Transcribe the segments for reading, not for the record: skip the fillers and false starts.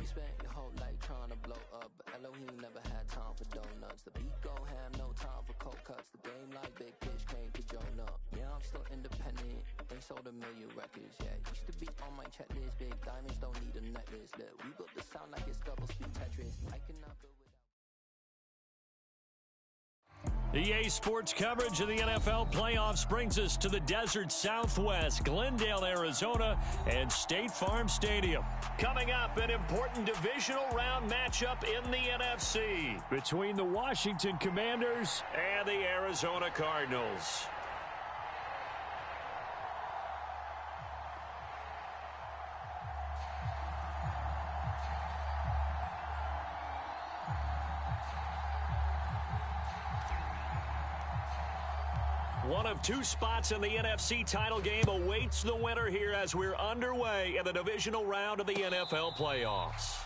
spent your whole life trying to blow up, but Elohim never had time for donuts. The beat gon' have no time for cold cuts. The game like big pitch came to Jonah. Yeah, I'm still independent. They sold 1 million records. Yeah, used to be on my checklist. Big diamonds don't need a necklace. Look, we built the sound like it's double speed Tetris. I cannot build without. EA Sports coverage of the NFL playoffs brings us to the desert Southwest, Glendale, Arizona, and State Farm Stadium. Coming up, an important divisional round matchup in the NFC between the Washington Commanders and the Arizona Cardinals. One of 2 spots in the NFC title game awaits the winner here as we're underway in the divisional round of the NFL playoffs.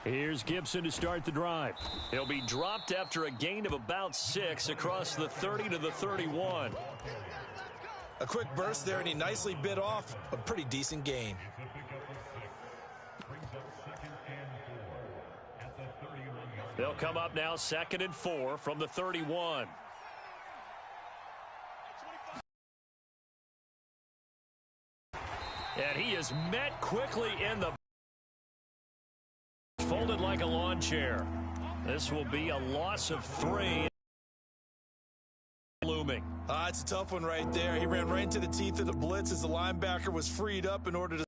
Here's Gibson to start the drive. He'll be dropped after a gain of about 6 across the 30 to the 31. A quick burst there, and he nicely bit off a pretty decent gain. They'll come up now 2nd and 4 from the 31. And he is met quickly in the folded like a lawn chair. This will be a loss of 3. Looming. It's a tough one right there. He ran right into the teeth of the blitz as the linebacker was freed up in order to.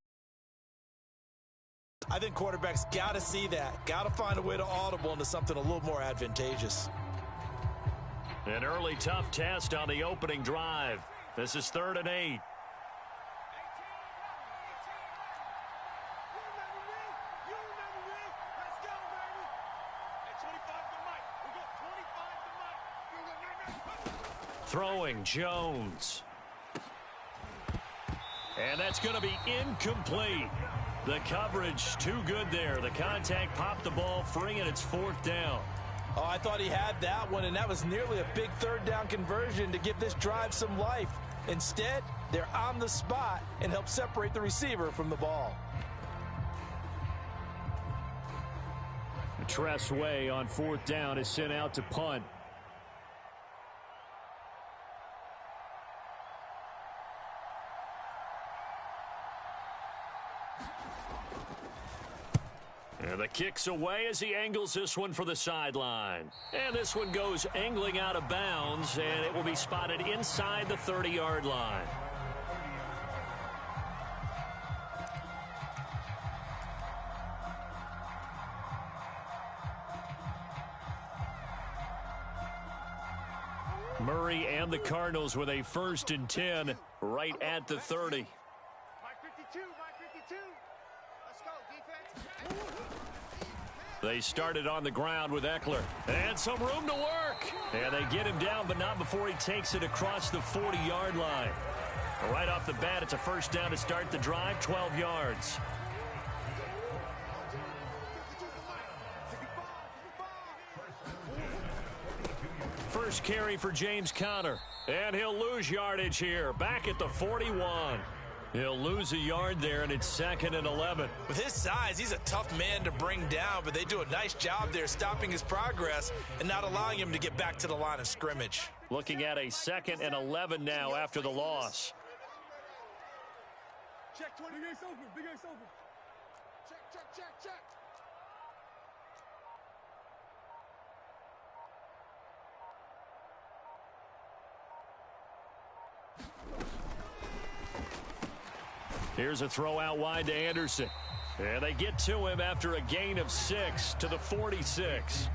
I think quarterbacks got to see that. Got to find a way to audible into something a little more advantageous. An early tough test on the opening drive. This is 3rd and 8. Throwing Jones. And that's going to be incomplete. The coverage too good there. The contact popped the ball free, and it's 4th down. Oh, I thought he had that one, and that was nearly a big 3rd down conversion to give this drive some life. Instead, they're on the spot and help separate the receiver from the ball. Tress Way on 4th down is sent out to punt. And the kick's away as he angles this one for the sideline. And this one goes angling out of bounds, and it will be spotted inside the 30-yard line. Murray and the Cardinals with a 1st and 10 right at the 30. They started on the ground with Eckler. And some room to work. And they get him down, but not before he takes it across the 40-yard line. Right off the bat, it's a 1st down to start the drive, 12 yards. First carry for James Conner. And he'll lose yardage here. Back at the 41. He'll lose a yard there, and it's 2nd and 11. With his size, he's a tough man to bring down, but they do a nice job there stopping his progress and not allowing him to get back to the line of scrimmage. Looking at a 2nd and 11 now after the loss. Check 20. Big Ace open. Big Ace open. Check. Here's a throw out wide to Anderson. And they get to him after a gain of 6 to the 46.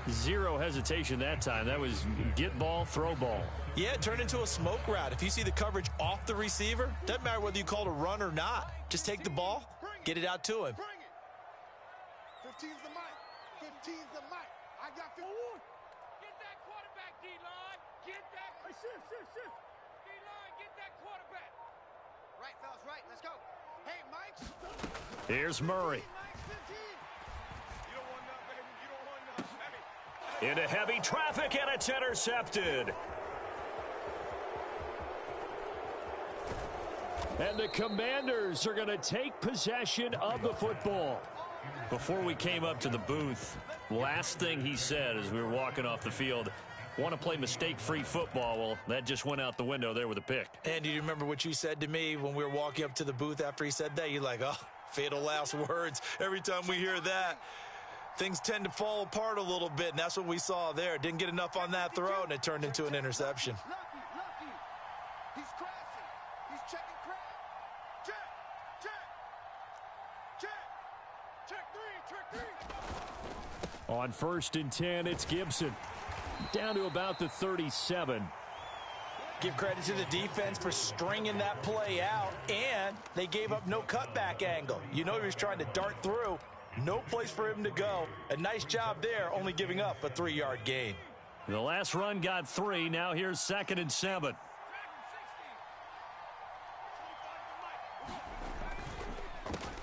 Zero hesitation that time. That was get ball, throw ball. Yeah, it turned into a smoke route. If you see the coverage off the receiver, doesn't matter whether you call it a run or not. Just take the ball, get it out to him. 15's the mic. 15's the mic. I got 51. Get that quarterback, D-line. Get that. Hey, shift. D-line, get Right, fellas, right. Let's go. Hey, Mike. Here's Murray. Into heavy traffic, and it's intercepted. And the Commanders are going to take possession of the football. Before we came up to the booth, last thing he said as we were walking off the field, want to play mistake-free football. Well, that just went out the window there with a pick. And do you remember what you said to me when we were walking up to the booth after he said that? You're like, oh, fatal last words. Every time we hear that, things tend to fall apart a little bit, and that's what we saw there. Didn't get enough on that throw, and it turned into an interception. Lucky. He's crashing. He's checking crab. Check three. On 1st and 10, it's Gibson. Down to about the 37. Give credit to the defense for stringing that play out, and they gave up no cutback angle. You know he was trying to dart through. No place for him to go. A nice job there, only giving up a 3-yard gain. The last run got 3. Now here's 2nd and 7.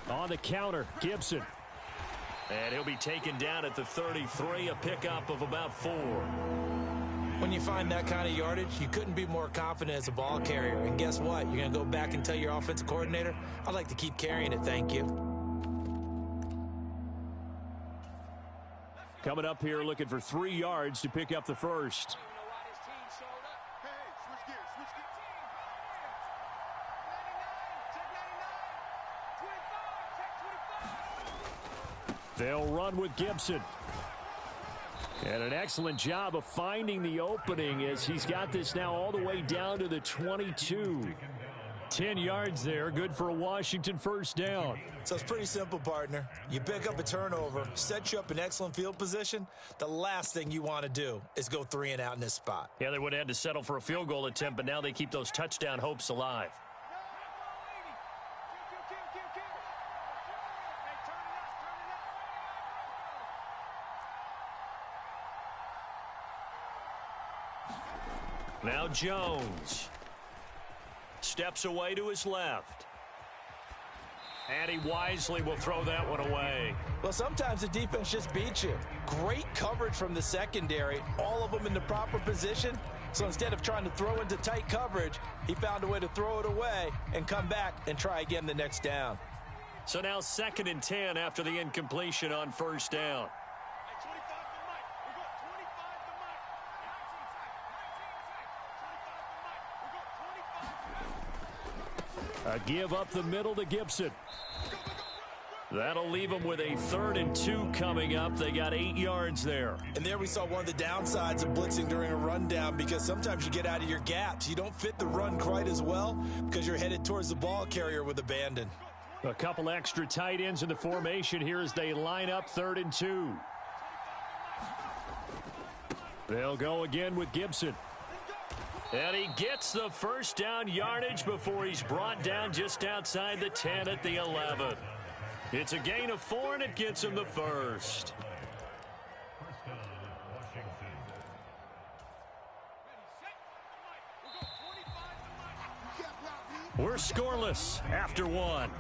On the counter, Gibson. And he'll be taken down at the 33, a pickup of about 4. When you find that kind of yardage, you couldn't be more confident as a ball carrier. And guess what? You're going to go back and tell your offensive coordinator, I'd like to keep carrying it, thank you. Coming up here looking for 3 yards to pick up the first. Hey, switch gears. They'll run with Gibson. And an excellent job of finding the opening as he's got this now all the way down to the 22. 10 yards there, good for a Washington first down. So it's pretty simple, partner. You pick up a turnover, set you up in excellent field position. The last thing you want to do is go 3 and out in this spot. Yeah, they would have had to settle for a field goal attempt, but now they keep those touchdown hopes alive. Now Jones steps away to his left. And he wisely will throw that one away. Well, sometimes the defense just beats you. Great coverage from the secondary, all of them in the proper position. So instead of trying to throw into tight coverage, he found a way to throw it away and come back and try again the next down. So now 2nd and 10 after the incompletion on first down. A give up the middle to Gibson. That'll leave them with a 3rd and 2 coming up. They got 8 yards there. And there we saw one of the downsides of blitzing during a rundown, because sometimes you get out of your gaps. You don't fit the run quite as well because you're headed towards the ball carrier with abandon. A couple extra tight ends in the formation here as they line up 3rd and 2. They'll go again with Gibson. And he gets the first down yardage before he's brought down just outside the 10 at the 11. It's a gain of 4, and it gets him the first. We're scoreless after 1.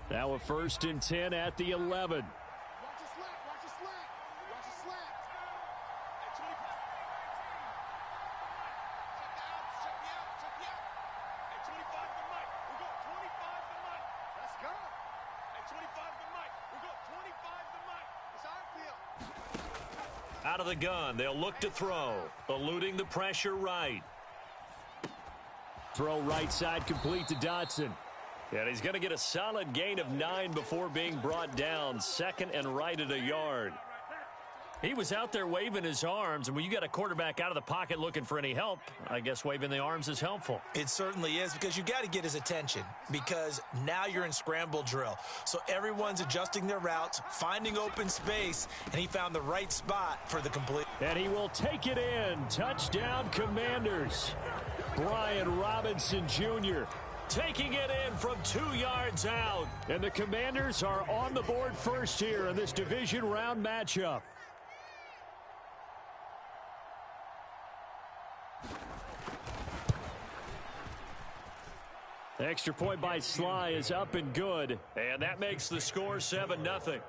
Now a 1st and 10 at the 11. Watch the slack. Watch the slack. Watch the slack. Check me out. Hey, 25 to Mike. We go 25 to Mike. Let's go. Hey, 25 to Mike. We go 25 to Mike. It's our field. Out of the gun, they'll look to throw. Eluding the pressure right. Throw right side complete to Dotson. And he's going to get a solid gain of 9 before being brought down. 2nd and right at a yard. He was out there waving his arms, and when you got a quarterback out of the pocket looking for any help, I guess waving the arms is helpful. It certainly is, because you got to get his attention, because now you're in scramble drill. So everyone's adjusting their routes, finding open space, and he found the right spot for the complete. And he will take it in. Touchdown, Commanders. Brian Robinson Jr. taking it in from 2 yards out. And the Commanders are on the board first here in this division round matchup. The extra point by Sly is up and good. And that makes the score 7-0.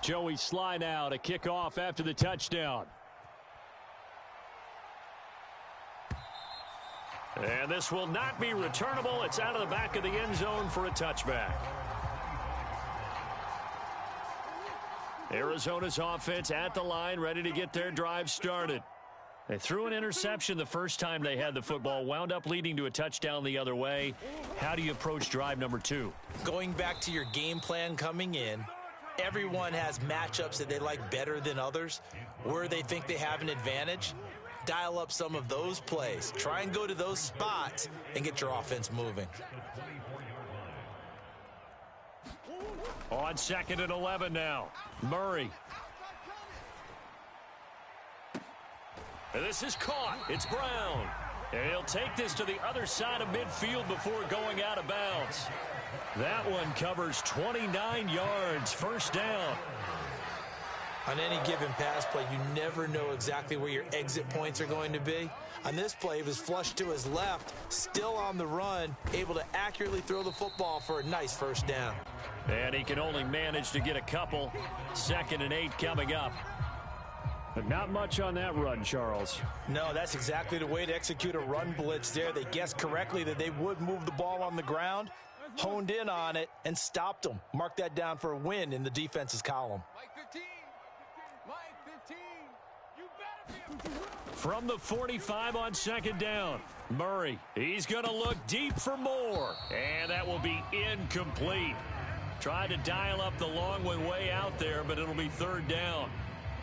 Joey Sly now to kick off after the touchdown. And this will not be returnable. It's out of the back of the end zone for a touchback. Arizona's offense at the line, ready to get their drive started. They threw an interception the first time they had the football, wound up leading to a touchdown the other way. How do you approach drive number 2? Going back to your game plan coming in, everyone has matchups that they like better than others, where they think they have an advantage. Dial up some of those plays. Try and go to those spots and get your offense moving. On 2nd and 11 now. Murray. And this is caught. It's Brown. And he'll take this to the other side of midfield before going out of bounds. That one covers 29 yards. First down. On any given pass play, you never know exactly where your exit points are going to be. On this play, he was flushed to his left, still on the run, able to accurately throw the football for a nice first down. And he can only manage to get a couple. 2nd and 8 coming up. But not much on that run, Charles. No, that's exactly the way to execute a run blitz there. They guessed correctly that they would move the ball on the ground, honed in on it, and stopped them. Mark that down for a win in the defense's column. Mike 15. Mike 15. You better be a... From the 45 on 2nd down. Murray, he's going to look deep for more. And that will be incomplete. Tried to dial up the long one way out there, but it'll be 3rd down.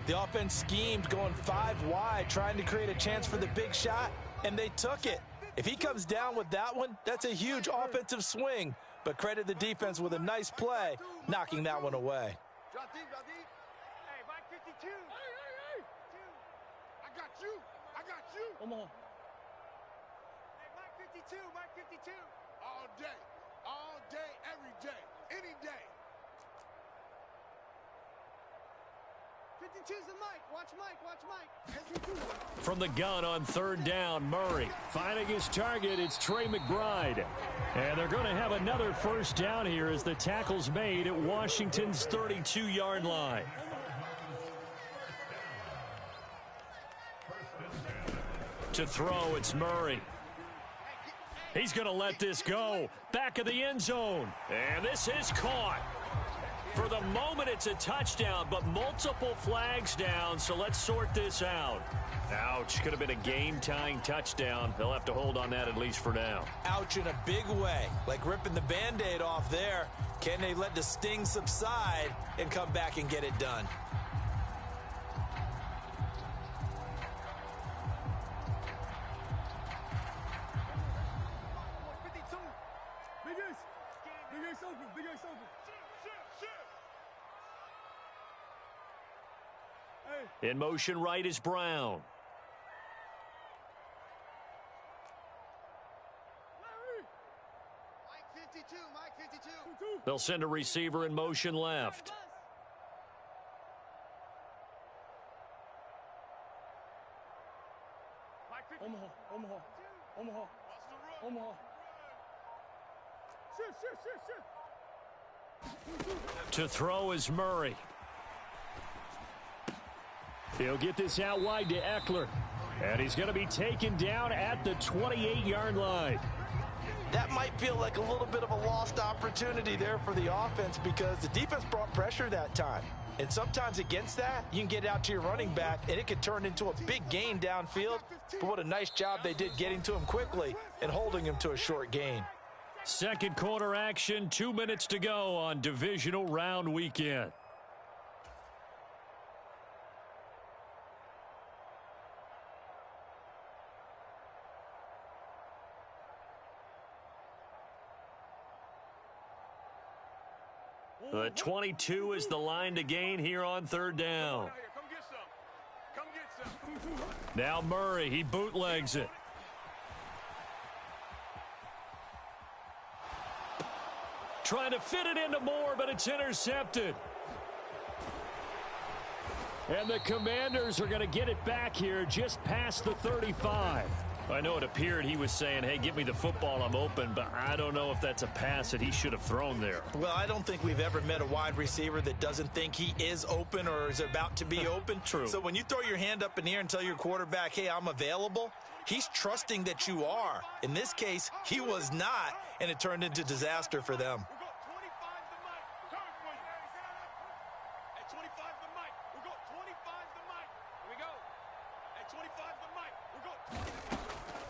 The offense schemed going 5 wide, trying to create a chance for the big shot, and they took it. If he comes down with that one, that's a huge offensive swing. But credit the defense with a nice play, knocking that one away. Drop deep, drop deep. Hey, Mike 52. Hey. I got you. I got you. Come on. Hey, Mike 52, Mike 52. All day, every day, any day. 52's the Mike. Watch Mike, watch Mike. From the gun on 3rd down, Murray. Finding his target, it's Trey McBride. And they're going to have another first down here as the tackle's made at Washington's 32-yard line. To throw, it's Murray. He's going to let this go. Back of the end zone. And this is caught. For the moment, it's a touchdown, but multiple flags down, so let's sort this out. Ouch. Could have been a game-tying touchdown. They'll have to hold on that at least for now. Ouch in a big way, like ripping the Band-Aid off there. Can they let the sting subside and come back and get it done? Big Ace open, Big Ace open. Hey. In motion right is Brown. Mike 52, Mike 52. They'll send a receiver in motion left. Omaha, Omaha, Omaha, Omaha. Shift. To throw is Murray. He'll get this out wide to Eckler. And he's going to be taken down at the 28-yard line. That might feel like a little bit of a lost opportunity there for the offense because the defense brought pressure that time. And sometimes against that, you can get out to your running back, and it could turn into a big gain downfield. But what a nice job they did getting to him quickly and holding him to a short gain. Second quarter action, 2 minutes to go on divisional round weekend. The 22 is the line to gain here on third down. Come get some. Now Murray, he bootlegs it. Trying to fit it into Moore, but it's intercepted. And the Commanders are going to get it back here just past the 35. I know it appeared he was saying, hey, give me the football, I'm open, but I don't know if that's a pass that he should have thrown there. Well, I don't think we've ever met a wide receiver that doesn't think he is open or is about to be open. True. So when you throw your hand up in the air and tell your quarterback, hey, I'm available, he's trusting that you are. In this case, he was not, and it turned into disaster for them.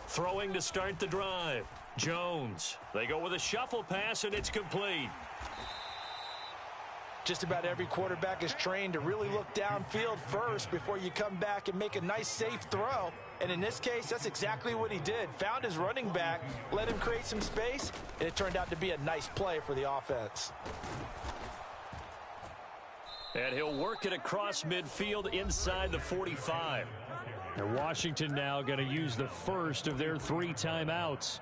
Throwing to start the drive. Jones. They go with a shuffle pass, and it's complete. Just about every quarterback is trained to really look downfield first before you come back and make a nice, safe throw. And in this case, that's exactly what he did. Found his running back, let him create some space, and it turned out to be a nice play for the offense. And he'll work it across midfield inside the 45. And Washington now going to use the first of their 3 timeouts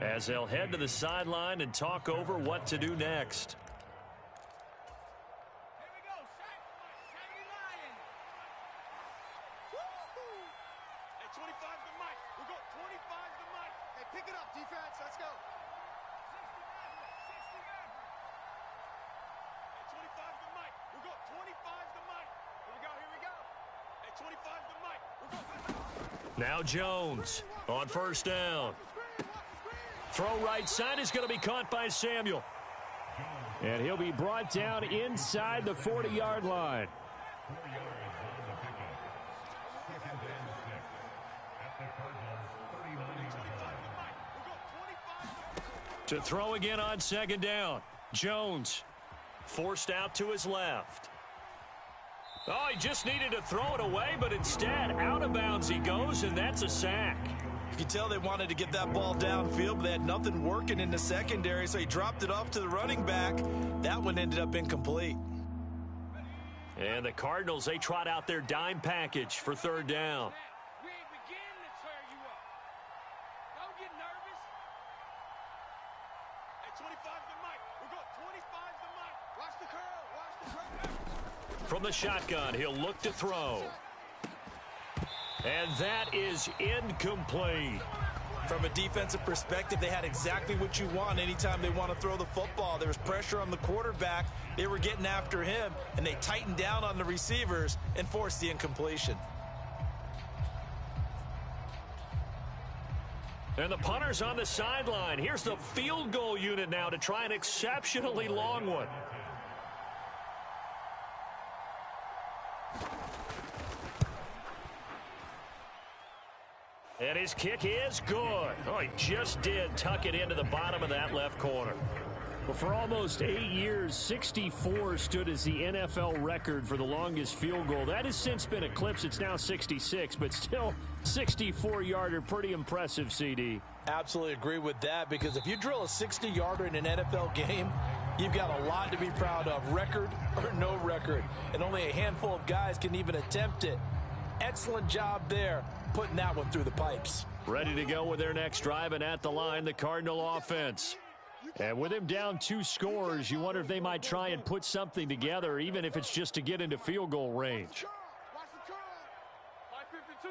as they'll head to the sideline and talk over what to do next. Here we go, Shaggy Lion. At 25 to Mike. We go 25 to Mike. Hey, pick it up, defense. Let's go. 60 At 25 to Mike. We go 25 to Mike. Here we go, here we go. At 25 to Mike. Now Jones on first down. Throw right side is going to be caught by Samuel. And he'll be brought down inside the 40-yard line. To throw again on second down. Jones forced out to his left. Oh, he just needed to throw it away, but instead, out of bounds he goes, and that's a sack. You can tell they wanted to get that ball downfield, but they had nothing working in the secondary, so he dropped it off to the running back. That one ended up incomplete. And the Cardinals, they trot out their dime package for third down. We ain't beginning to tear you up. Don't get nervous. At 25 to Mike. We go 25 to Mike. Watch the curl. Watch the curl. From the shotgun, he'll look to throw. And that is incomplete. From a defensive perspective, they had exactly what you want anytime they want to throw the football. There was pressure on the quarterback. They were getting after him, and they tightened down on the receivers and forced the incompletion. And the punter's on the sideline. Here's the field goal unit now to try an exceptionally long one. And his kick is good. Oh, he just did tuck it into the bottom of that left corner. Well, for almost 8 years, 64 stood as the NFL record for the longest field goal. That has since been eclipsed. It's now 66, but still 64-yarder. Pretty impressive, CD. Absolutely agree with that, because if you drill a 60-yarder in an NFL game, you've got a lot to be proud of, record or no record. And only a handful of guys can even attempt it. Excellent job there, putting that one through the pipes. Ready to go with their next drive, and at the line, the Cardinal offense. And with him down 2 scores, you wonder if they might try and put something together, even if it's just to get into field goal range. Watch the curl. 552.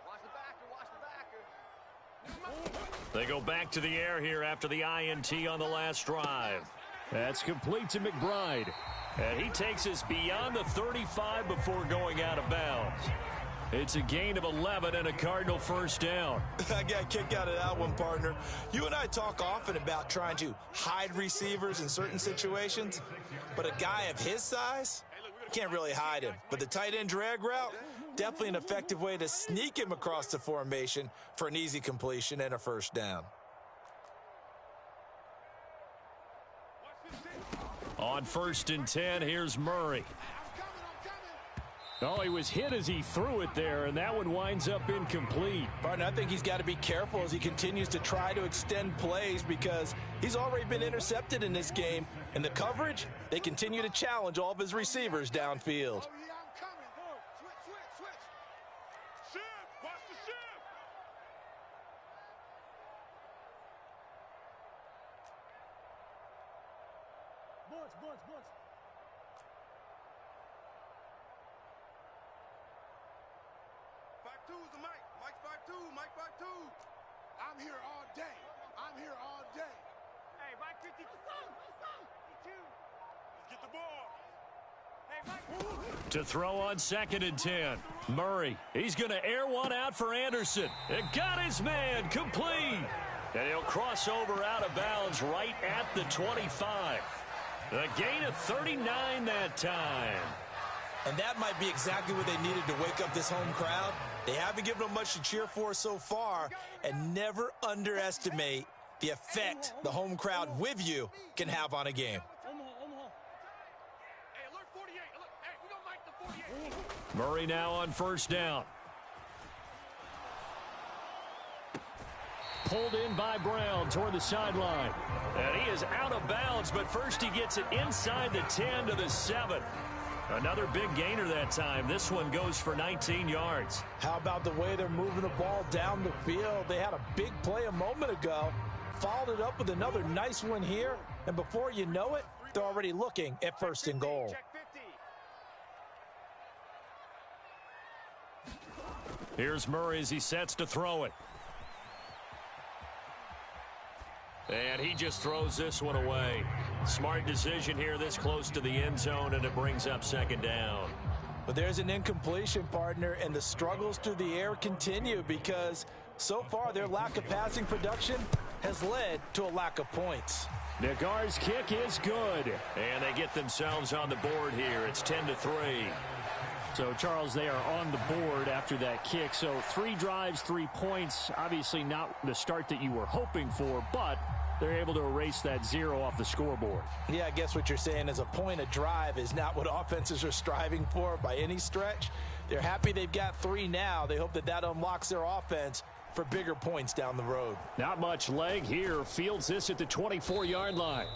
Watch the backer. They go back to the air here after the INT on the last drive. That's complete to McBride. And he takes us beyond the 35 before going out of bounds. It's a gain of 11 and a Cardinal first down. I got a kick out of that one, partner. You and I talk often about trying to hide receivers in certain situations, but a guy of his size, can't really hide him. But the tight end drag route, definitely an effective way to sneak him across the formation for an easy completion and a first down. On 1st and 10, here's Murray. Oh, he was hit as he threw it there, and that one winds up incomplete. Partner, I think he's got to be careful as he continues to try to extend plays because he's already been intercepted in this game. And the coverage, they continue to challenge all of his receivers downfield. Oh, yeah, I'm coming. Switch. Shift! Watch the shift! Bunch. Two's the mic. Mike 5-2. Mike 5-2. I'm here all day. Hey, Mike 52. Let's get the ball. Hey, Mike. To throw on 2nd and 10. Murray, he's going to air one out for Anderson. It got his man complete. And he'll cross over out of bounds right at the 25. A gain of 39 that time. And that might be exactly what they needed to wake up this home crowd. They haven't given them much to cheer for so far, and never underestimate the effect the home crowd with you can have on a game. Hey, alert 48. Hey, we don't like the 48. Murray now on 1st down. Pulled in by Brown toward the sideline. And he is out of bounds, but first he gets it inside the 10 to the 7. Another big gainer that time. This one goes for 19 yards. How about the way they're moving the ball down the field? They had a big play a moment ago, followed it up with another nice one here, and before you know it, they're already looking at 1st and goal. Check 50. Here's Murray as he sets to throw it. And he just throws this one away. Smart decision here this close to the end zone, and it brings up 2nd down. But there's an incompletion, partner, and the struggles through the air continue because so far their lack of passing production has led to a lack of points. Nagar's kick is good, and they get themselves on the board here. It's 10-3. So, Charles, they are on the board after that kick. So 3 drives, 3 points. Obviously not the start that you were hoping for, but they're able to erase that 0 off the scoreboard. Yeah, I guess what you're saying is a point of drive is not what offenses are striving for by any stretch. They're happy they've got 3 now. They hope that that unlocks their offense for bigger points down the road. Not much leg here. Fields this at the 24-yard line.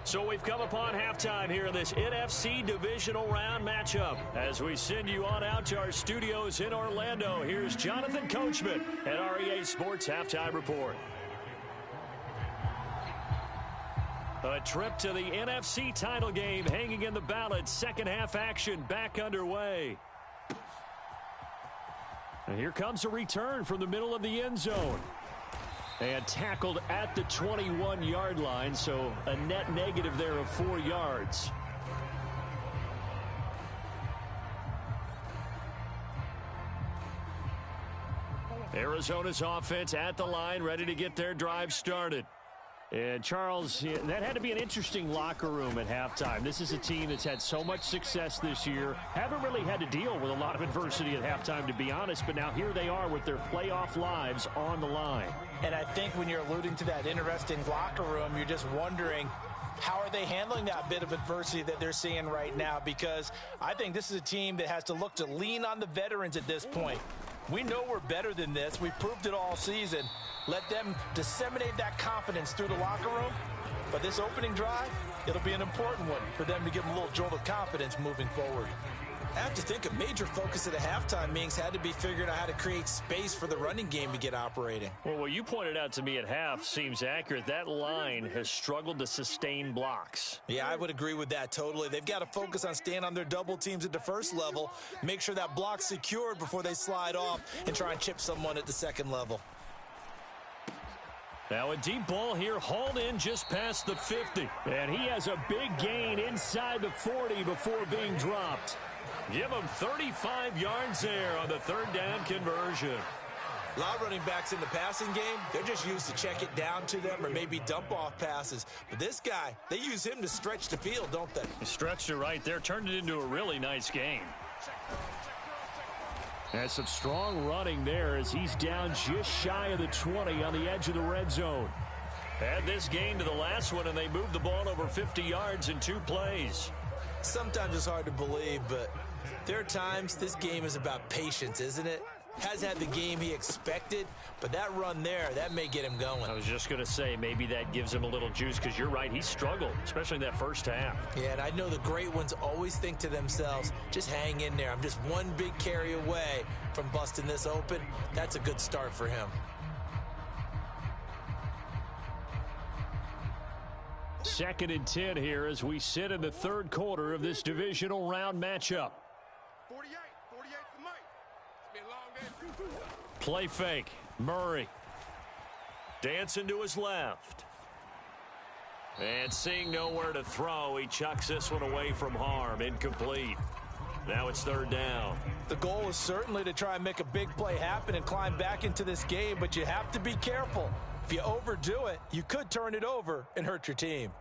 So we've come upon halftime here in this NFC divisional round matchup. As we send you on out to our studios in Orlando, here's Jonathan Coachman at REA Sports Halftime Report. A trip to the NFC title game hanging in the balance. Second half action back underway. And here comes a return from the middle of the end zone. And tackled at the 21-yard line, so a net negative there of 4 yards. Arizona's offense at the line, ready to get their drive started. And, Charles, that had to be an interesting locker room at halftime. This is a team that's had so much success this year. Haven't really had to deal with a lot of adversity at halftime, to be honest. But now here they are with their playoff lives on the line. And I think when you're alluding to that interesting locker room, you're just wondering, how are they handling that bit of adversity that they're seeing right now? Because I think this is a team that has to look to lean on the veterans at this point. We know we're better than this. We've proved it all season. Let them disseminate that confidence through the locker room. But this opening drive, it'll be an important one for them to give them a little jolt of confidence moving forward. I have to think a major focus at the halftime meetings had to be figuring out how to create space for the running game to get operating. Well, what you pointed out to me at half seems accurate. That line has struggled to sustain blocks. Yeah, I would agree with that totally. They've got to focus on staying on their double teams at the first level, make sure that block's secured before they slide off and try and chip someone at the second level. Now a deep ball here, hauled in just past the 50. And he has a big gain inside the 40 before being dropped. Give them 35 yards there on the third down conversion. A lot of running backs in the passing game, they're just used to check it down to them or maybe dump off passes. But this guy, they use him to stretch the field, don't they? He stretched it right there, turned it into a really nice game. And some strong running there as he's down just shy of the 20 on the edge of the red zone. Add this gain to the last one, and they moved the ball over 50 yards in 2 plays. Sometimes it's hard to believe, but there are times this game is about patience, isn't it? Has had the game he expected, but that run there, that may get him going. I was just going to say, maybe that gives him a little juice, because you're right, he struggled, especially in that first half. Yeah, and I know the great ones always think to themselves, just hang in there. I'm just one big carry away from busting this open. That's a good start for him. Second and 10 here as we sit in the third quarter of this divisional round matchup. 48 for Mike. It's been a long day. Play fake. Murray. Dancing to his left. And seeing nowhere to throw, he chucks this one away from harm. Incomplete. Now it's third down. The goal is certainly to try and make a big play happen and climb back into this game, but you have to be careful. If you overdo it, you could turn it over and hurt your team.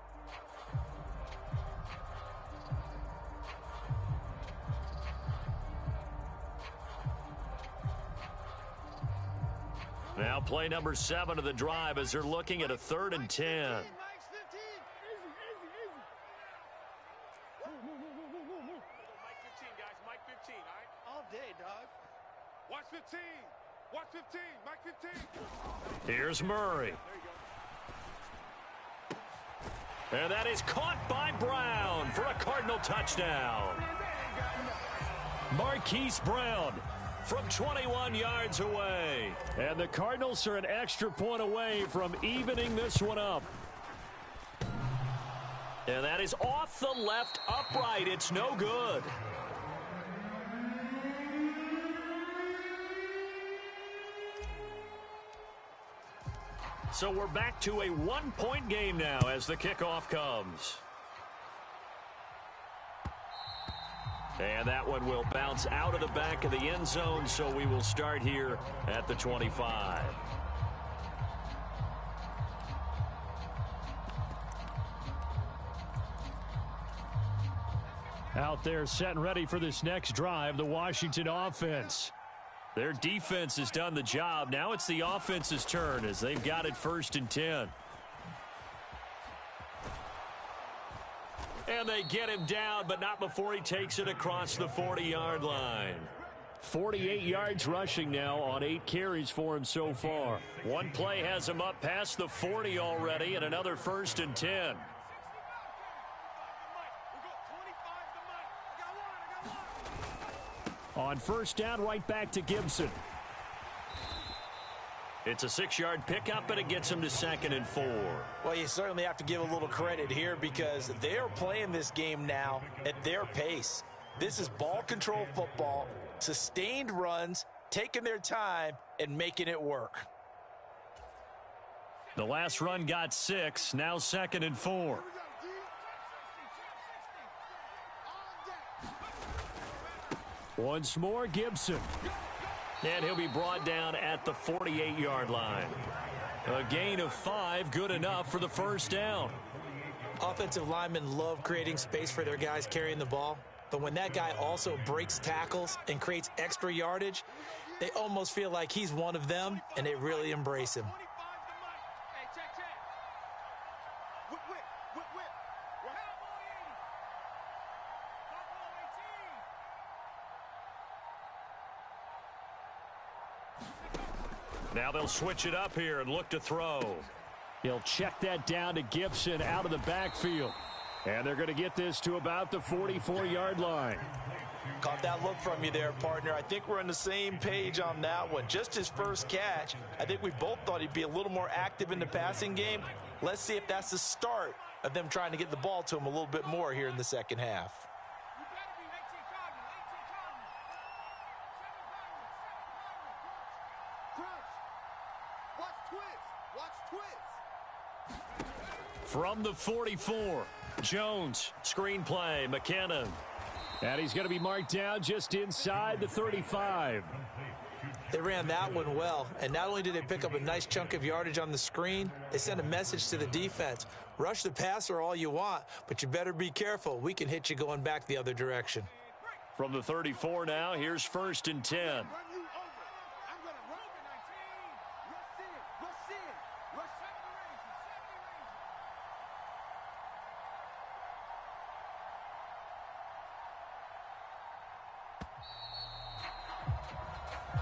Now play number 7 of the drive as they're looking at a 3rd and 10. Mike's 15. Easy. Mike 15, guys. Mike 15, all right? All day, dog. Watch 15. Watch 15. Mike 15. Here's Murray. And that is caught by Brown for a Cardinal touchdown. Marquise Brown from 21 yards away. And the Cardinals are an extra point away from evening this one up. And that is off the left upright. It's no good. So we're back to a 1-point game now as the kickoff comes. And that one will bounce out of the back of the end zone, so we will start here at the 25. Out there set and ready for this next drive, the Washington offense. Their defense has done the job. Now it's the offense's turn as they've got it 1st and 10. And they get him down, but not before he takes it across the 40-yard line. 48 yards rushing now on 8 carries for him so far. One play has him up past the 40 already, and another 1st and 10. On 1st down, right back to Gibson. It's a 6-yard pickup, and it gets him to 2nd and 4. Well, you certainly have to give a little credit here because they're playing this game now at their pace. This is ball control football, sustained runs, taking their time, and making it work. The last run got 6, now 2nd and 4. Once more, Gibson. And he'll be brought down at the 48-yard line. A gain of 5, good enough for the 1st down. Offensive linemen love creating space for their guys carrying the ball, but when that guy also breaks tackles and creates extra yardage, they almost feel like he's one of them, and they really embrace him. Now they'll switch it up here and look to throw. He'll check that down to Gibson out of the backfield. And they're going to get this to about the 44-yard line. Caught that look from you there, partner. I think we're on the same page on that one. Just his first catch, I think we both thought he'd be a little more active in the passing game. Let's see if that's the start of them trying to get the ball to him a little bit more here in the second half. From the 44, Jones, screen play, McKinnon. And he's going to be marked down just inside the 35. They ran that one well, and not only did they pick up a nice chunk of yardage on the screen, they sent a message to the defense. Rush the passer all you want, but you better be careful. We can hit you going back the other direction. From the 34 now, here's 1st and 10.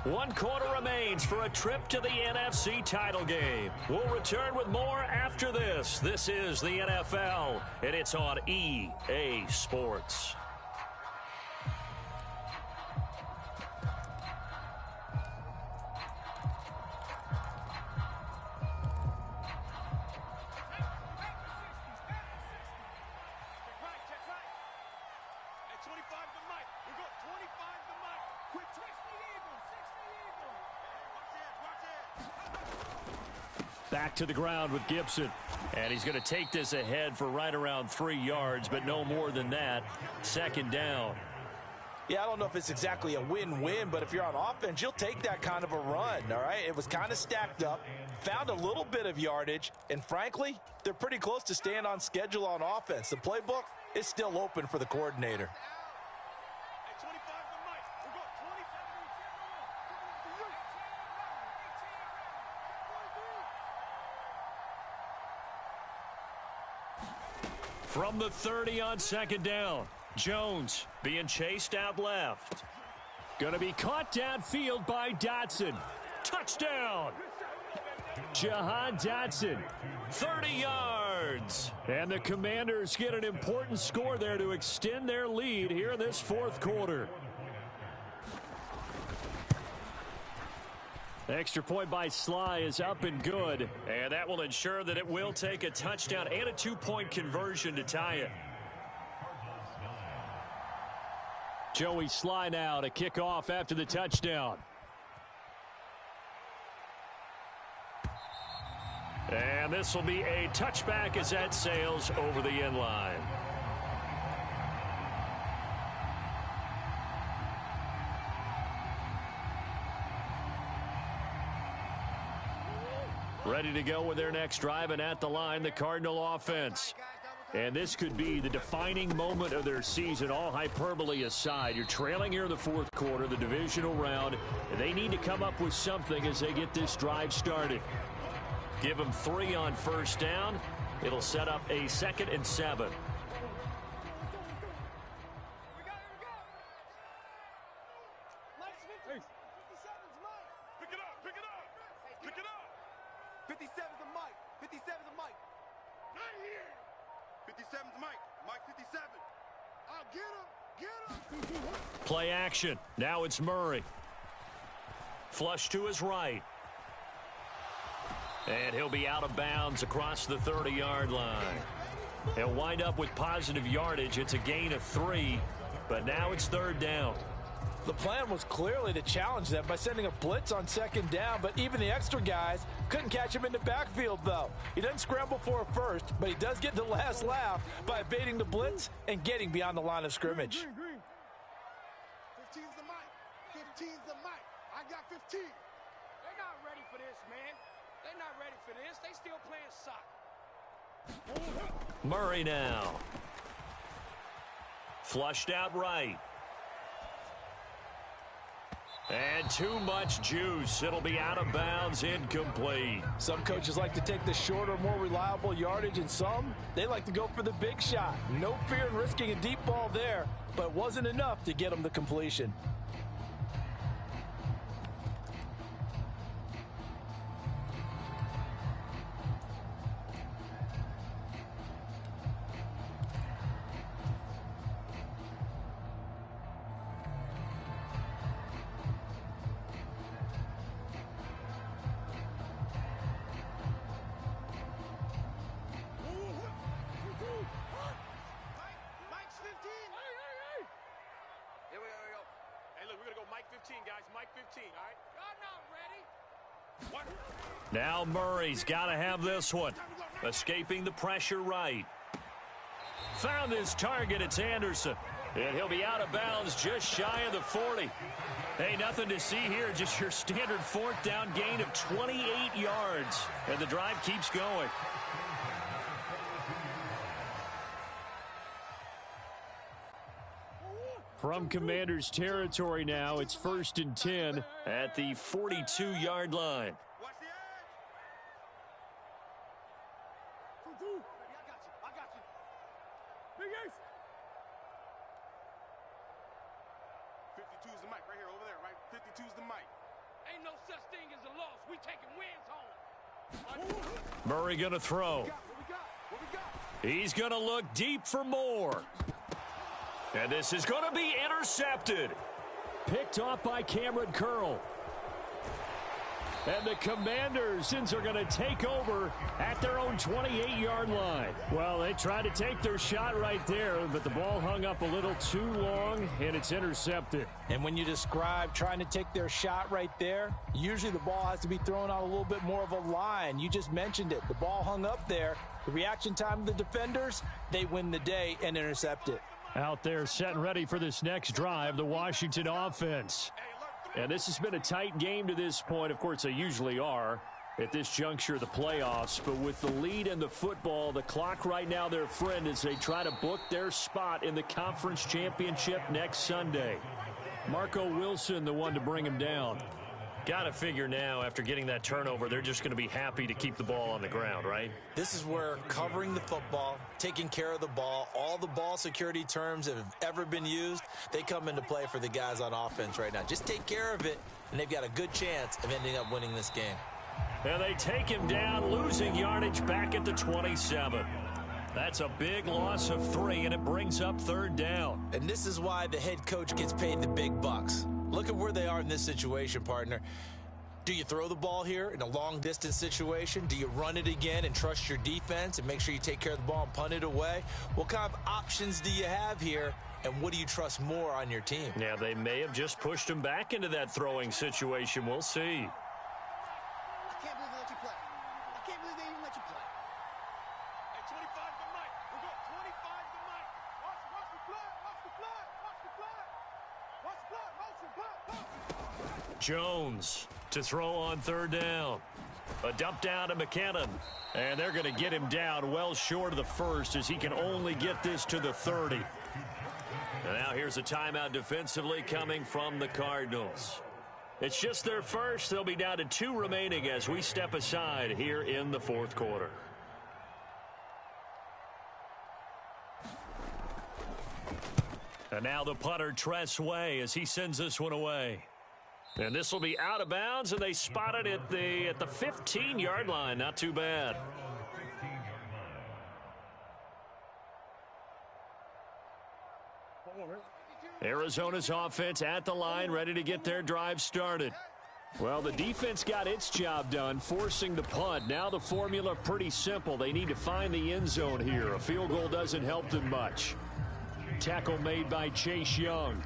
One quarter remains for a trip to the NFC title game. We'll return with more after this. This is the NFL, and it's on EA Sports. Back to the ground with Gibson. And he's going to take this ahead for right around 3 yards, but no more than that. 2nd down. Yeah, I don't know if it's exactly a win-win, but if you're on offense, you'll take that kind of a run, all right? It was kind of stacked up, found a little bit of yardage, and frankly, they're pretty close to staying on schedule on offense. The playbook is still open for the coordinator. From the 30 on 2nd down, Jones being chased out left. Going to be caught downfield by Dotson. Touchdown! Jahan Dotson. 30 yards. And the Commanders get an important score there to extend their lead here in this 4th quarter. Extra point by Sly is up and good. And that will ensure that it will take a touchdown and a 2-point conversion to tie it. Joey Sly now to kick off after the touchdown. And this will be a touchback as that sails over the end line. Ready to go with their next drive, and at the line, the Cardinal offense. And this could be the defining moment of their season, all hyperbole aside. You're trailing here in the 4th quarter, the divisional round, and they need to come up with something as they get this drive started. Give them 3 on 1st down. It'll set up a 2nd and 7. Play action. Now it's Murray. Flush to his right. And he'll be out of bounds across the 30-yard line. He'll wind up with positive yardage. It's a gain of 3, but now it's 3rd down. The plan was clearly to challenge them by sending a blitz on 2nd down, but even the extra guys couldn't catch him in the backfield, though. He doesn't scramble for a first, but he does get the last laugh by evading the blitz and getting beyond the line of scrimmage. 15's the mic. 15's the mic. I got 15. They're not ready for this, man. They're not ready for this. They still playing soccer. Murray now. Flushed out right. And too much juice. It'll be out of bounds, incomplete. Some coaches like to take the shorter, more reliable yardage, and some, they like to go for the big shot. No fear in risking a deep ball there, but it wasn't enough to get them the completion. Now Murray's got to have this one. Escaping the pressure right. Found his target. It's Anderson. And he'll be out of bounds just shy of the 40. Hey, nothing to see here. Just your standard fourth down gain of 28 yards. And the drive keeps going. From Commanders territory now, it's 1st and 10 at the 42-yard line. Watch the edge. I got you. Big Ace. 52's the mic right here, over there, right? 52's the mic. Ain't no such thing as a loss. We taking wins home. Murray going to throw. What we got? He's going to look deep for more. And this is going to be intercepted. Picked off by Cameron Curl. And the Commanders are going to take over at their own 28-yard line. Well, they tried to take their shot right there, but the ball hung up a little too long, and it's intercepted. And when you describe trying to take their shot right there, usually the ball has to be thrown out a little bit more of a line. You just mentioned it. The ball hung up there. The reaction time of the defenders, they win the day and intercept it. Out there set and ready for this next drive, the Washington offense. And this has been a tight game to this point. Of course, they usually are at this juncture of the playoffs. But with the lead in the football, the clock right now their friend as they try to book their spot in the conference championship next Sunday. Marco Wilson, the one to bring him down. Got to figure now, after getting that turnover, they're just going to be happy to keep the ball on the ground, right? This is where covering the football, taking care of the ball, all the ball security terms that have ever been used, they come into play for the guys on offense right now. Just take care of it, and they've got a good chance of ending up winning this game. And they take him down, losing yardage back at the 27. That's a big loss of 3, and it brings up 3rd down. And this is why the head coach gets paid the big bucks. Look at where they are in this situation, partner. Do you throw the ball here in a long-distance situation? Do you run it again and trust your defense and make sure you take care of the ball and punt it away? What kind of options do you have here, and what do you trust more on your team? Yeah, they may have just pushed him back into that throwing situation. We'll see. I can't believe they let you play. I can't believe they even let you play. At 25 the mic. We're going 25 the mic. Watch the blood. Watch the blood. Watch the blood. Watch the blood. Motion. Blood. Jones to throw on 3rd down. A dump down to McKinnon. And they're going to get him down well short of the 1st as he can only get this to the 30. And now here's a timeout defensively coming from the Cardinals. It's just their first. They'll be down to 2 remaining as we step aside here in the 4th quarter. And now the punter, Tress Way, as he sends this one away. And this will be out of bounds, and they spot it at the 15-yard line. Not too bad. Arizona's offense at the line, ready to get their drive started. Well, the defense got its job done, forcing the punt. Now the formula pretty simple. They need to find the end zone here. A field goal doesn't help them much. Tackle made by Chase Young.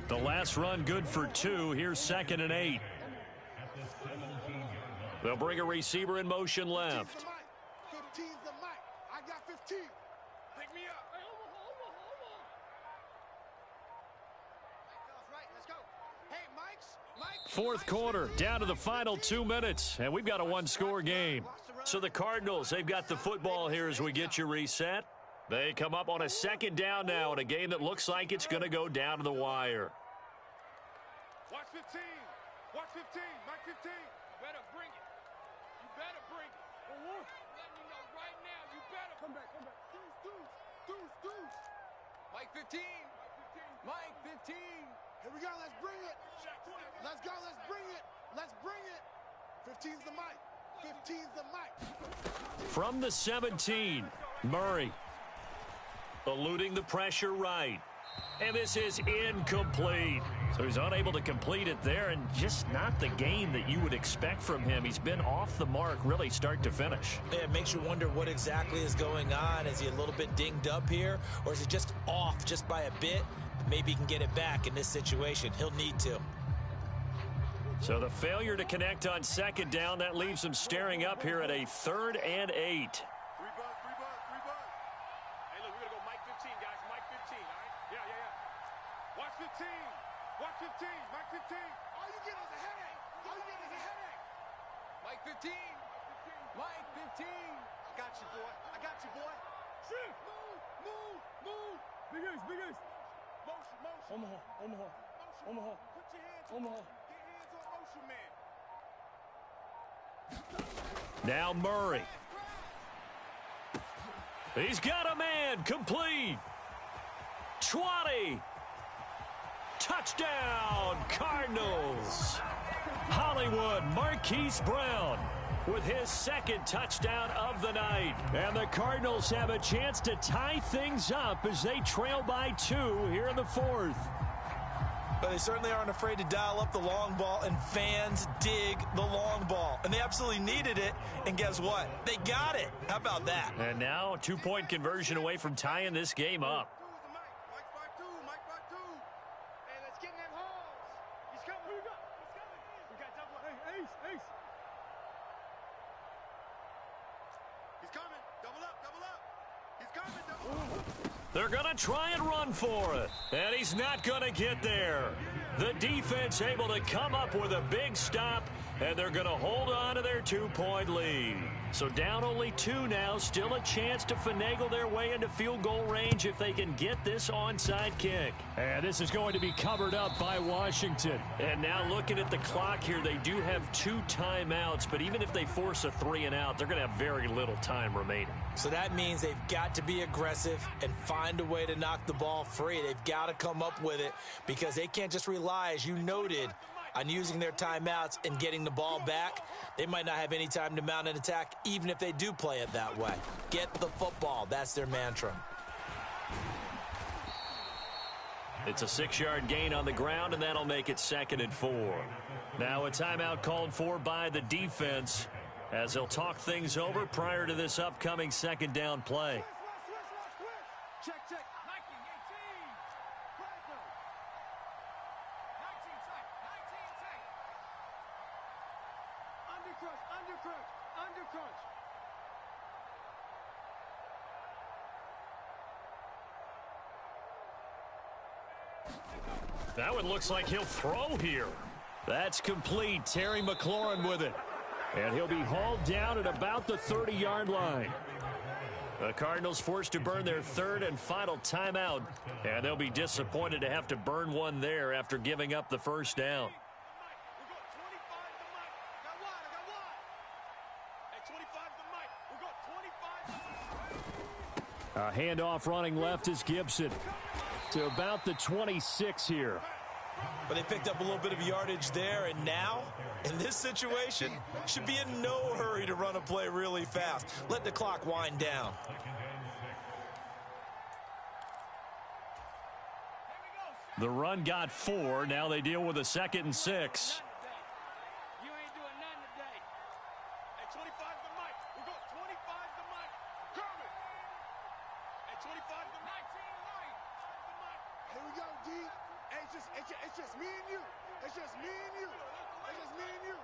The last run good for 2. Here's 2nd and 8. They'll bring a receiver in motion left. 15's the mic. I got 15. Pick me up. Right, let's go. Hey, Mike's. 4th quarter, down to the final 2 minutes, and we've got a 1-score game. So the Cardinals, they've got the football here as we get you reset. They come up on a 2nd down now in a game that looks like it's going to go down to the wire. Watch 15. Watch 15. Mike 15. You better bring it. You better bring it. I'm letting you know right now, you better. Come back. Deuce. Mike 15. Mike 15. Here we go. Let's bring it. Let's go. Let's bring it. Let's bring it. 15's the mic. 15's the mic. From the 17, Murray. Eluding the pressure right. And this is incomplete. So he's unable to complete it there, and just not the game that you would expect from him. He's been off the mark really start to finish. Yeah, it makes you wonder what exactly is going on. Is he a little bit dinged up here, or is it just off just by a bit? Maybe he can get it back in this situation. He'll need to. So the failure to connect on 2nd down, that leaves him staring up here at a 3rd and 8. Three buzz. Hey, look, we're going to go Mike Watch 15. Watch 15. Mike 15. All you get is a headache. All you get is a headache. Mike 15. Mike 15. I got you, boy. I got you, boy. Shift. Move. Big ace. Motion. Omaha. Put your hands on. Get hands on motion, man. Now Murray. He's got a man. Complete. 20. Touchdown, Cardinals. Hollywood Marquise Brown with his second touchdown of the night. And the Cardinals have a chance to tie things up as they trail by 2 here in the 4th. But they certainly aren't afraid to dial up the long ball, and fans dig the long ball. And they absolutely needed it, and guess what? They got it. How about that? And now a 2-point conversion away from tying this game up. Mike by two. Hey, let's get in that halls. He's coming. He's coming. We got double. Hey, ace. He's coming. Double up. He's coming. Double up. They're going to try and run for it. And he's not going to get there. The defense able to come up with a big stop, and they're going to hold on to their 2-point lead. So down only 2 now. Still a chance to finagle their way into field goal range if they can get this onside kick. And this is going to be covered up by Washington. And now looking at the clock here, they do have 2 timeouts, but even if they force a 3-and-out, they're going to have very little time remaining. So that means they've got to be aggressive and find a way to knock the ball free. They've got to come up with it because they can't just rely, as you noted, on using their timeouts and getting the ball back. They might not have any time to mount an attack, even if they do play it that way. Get the football. That's their mantra. It's a 6-yard gain on the ground, and that'll make it 2nd and 4. Now a timeout called for by the defense as they'll talk things over prior to this upcoming 2nd down play. Check. 19, 18. Undercrunch. That one looks like he'll throw here. That's complete. Terry McLaurin with it. And he'll be hauled down at about the 30-yard line. The Cardinals forced to burn their 3rd and final timeout. And they'll be disappointed to have to burn one there after giving up the first down. A handoff running left is Gibson to about the 26 here. But they picked up a little bit of yardage there, and now, in this situation, should be in no hurry to run a play really fast. Let the clock wind down. The run got 4. Now they deal with a 2nd and 6. You ain't doing nothing today. At 25 to Mike. We go 25 to Mike. Coming. At 25 to 19 light. Here we go, D. Hey, it's just me and you. It's just me and you. It's just me and you.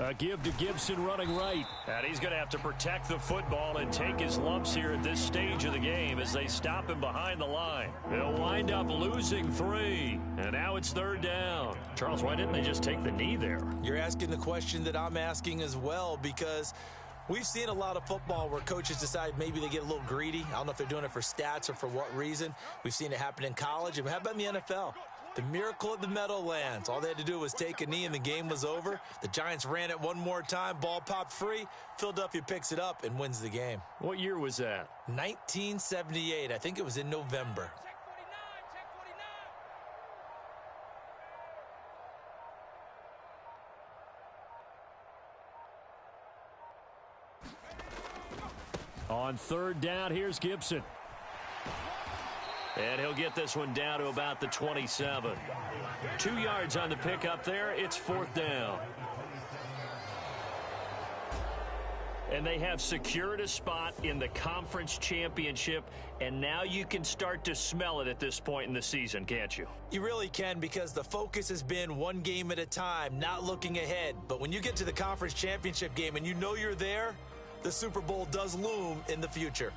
A give to Gibson running right. And he's going to have to protect the football and take his lumps here at this stage of the game as they stop him behind the line. They'll wind up losing 3. And now it's 3rd down. Charles, why didn't they just take the knee there? You're asking the question that I'm asking as well, because we've seen a lot of football where coaches decide maybe they get a little greedy. I don't know if they're doing it for stats or for what reason. We've seen it happen in college. And how about in the NFL? The miracle of the Meadowlands. All they had to do was take a knee and the game was over. The Giants ran it one more time. Ball popped free. Philadelphia picks it up and wins the game. What year was that? 1978. I think it was in November. On 3rd down, here's Gibson. And he'll get this one down to about the 27. 2 yards on the pickup there. It's 4th down. And they have secured a spot in the conference championship, and now you can start to smell it at this point in the season, can't you? You really can, because the focus has been one game at a time, not looking ahead. But when you get to the conference championship game and you know you're there, the Super Bowl does loom in the future.